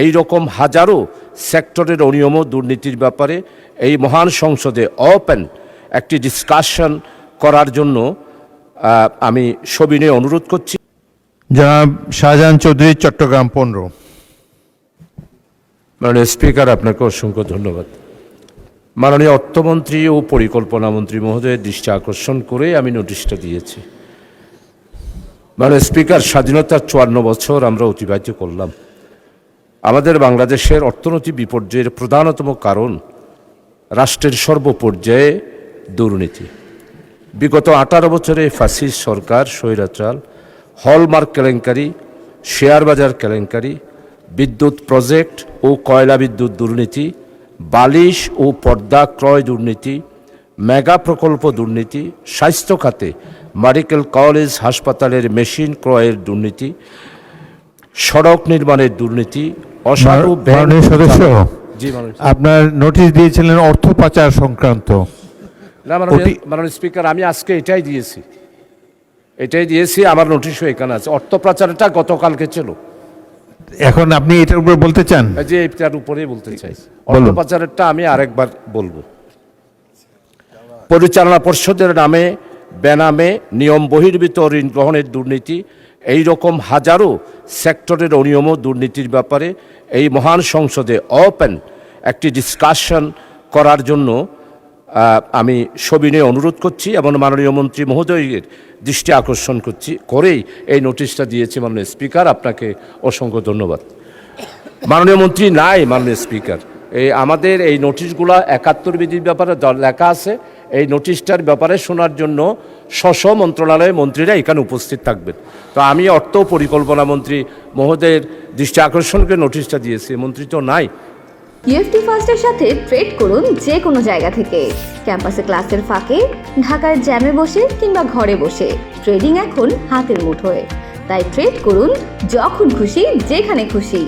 এই রকম হাজারো সেক্টরের অনিয়ম দুর্নীতির ব্যাপারে এই মহান সংসদে ওপেন একটি ডিসকাশন করার জন্য আমি সবিনয়ে অনুরোধ করছি। জনাব শাহজাহান চৌধুরী, চট্টগ্রাম 15। মাননীয় স্পিকার, আপনাকে অসংখ্য ধন্যবাদ। মাননীয় অর্থমন্ত্রী ও পরিকল্পনা মন্ত্রী মহোদয়ের দৃষ্টি আকর্ষণ করে আমি নোটিশটা দিয়েছি। মাননীয় স্পিকার, স্বাধীনতার 54 বছর আমরা অতিবাহিত করলাম। আমাদের বাংলাদেশের অর্থনৈতিক বিপর্যয়ের প্রধানতম কারণ রাষ্ট্রের সর্বপর্যায়ে দুর্নীতি। বিগত 18 বছরে ফ্যাসিস্ট সরকার স্বৈরাচার, হলমার্ক কেলেঙ্কারি, শেয়ার বাজার কেলেঙ্কারি, বিদ্যুৎ প্রজেক্ট ও কয়লা বিদ্যুৎ দুর্নীতি, বালিশ ও পর্দা ক্রয় দুর্নীতি, মেগা প্রকল্প দুর্নীতি, স্বাস্থ্য খাতে মেডিকেল কলেজ হাসপাতালের মেশিন ক্রয়ের দুর্নীতি, সড়ক নির্মাণের দুর্নীতি, অসাধু সদস্য, জি আপনার নোটিশ দিয়েছিলেন অর্থ পাচার সংক্রান্ত। না মাননীয় স্পিকার, আমি আজকে এটাই দিয়েছি, আমার নোটিশও এখানে আছে। অর্থ পাচারটা গতকালকে ছিল। এখন আপনি এটার উপর বলতে চান? যে এটার উপরেই বলতে চাই। অর্থ পাচারেরটা আমি আরেকবার বলবো। পরিচালনা পর্ষদের নামে বেনামে নিয়ম বহির্ভূত ঋণ গ্রহণের দুর্নীতি, এই রকম হাজারো সেক্টরের অনিয়ম দুর্নীতির ব্যাপারে এই মহান সংসদে ওপেন একটি ডিসকাশন করার জন্য আমি সবিনয়ে অনুরোধ করছি এবং মাননীয় মন্ত্রী মহোদয়ের দৃষ্টি আকর্ষণ করেই এই নোটিশটা দিয়েছি। মাননীয় স্পিকার, আপনাকে অসংখ্য ধন্যবাদ। মাননীয় মন্ত্রী নাই, মাননীয় স্পিকার, আমাদের এই নোটিশগুলো 71 বিধির ব্যাপারে লেখা আছে। এই নোটিশটার ব্যাপারে শোনার জন্য স্ব মন্ত্রণালয়ের মন্ত্রীরা এখানে উপস্থিত থাকবেন। তো আমি অর্থ পরিকল্পনা মন্ত্রী মহোদয়ের দৃষ্টি আকর্ষণ করে নোটিশটা দিয়েছি, মন্ত্রী তো নাই। ইউএফটি ফার্স্টের সাথে ট্রেড করুন যে কোনো জায়গা থেকে। ক্যাম্পাসে ক্লাসের ফাঁকে, ঢাকার জ্যামে বসে কিংবা ঘরে বসে ট্রেডিং এখন হাতের মুঠোয়। তাই ট্রেড করুন যখন খুশি, যেখানে খুশি।